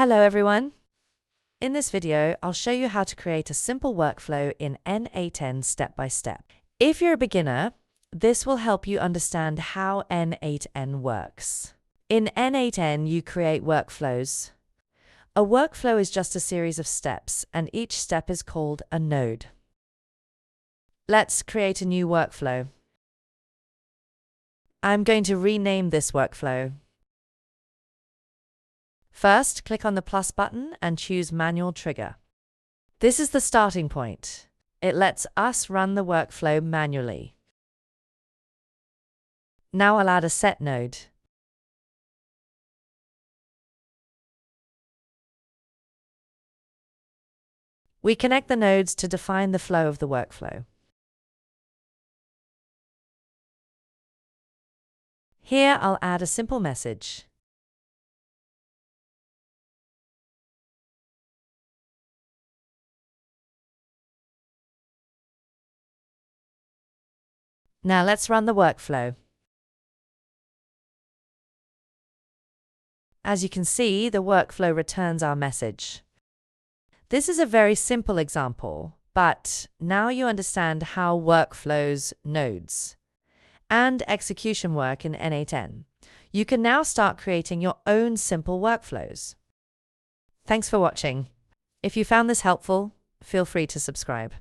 Hello everyone! In this video, I'll show you how to create a simple workflow in n8n step by step. If you're a beginner, this will help you understand how n8n works. In n8n, you create workflows. A workflow is just a series of steps, and each step is called a node. Let's create a new workflow. I'm going to rename this workflow. First, click on the plus button and choose Manual Trigger. This is the starting point. It lets us run the workflow manually. Now I'll add a set node. We connect the nodes to define the flow of the workflow. Here I'll add a simple message. Now let's run the workflow. As you can see, the workflow returns our message. This is a very simple example, but now you understand how workflows, nodes, and execution work in n8n. You can now start creating your own simple workflows. Thanks for watching. If you found this helpful, feel free to subscribe.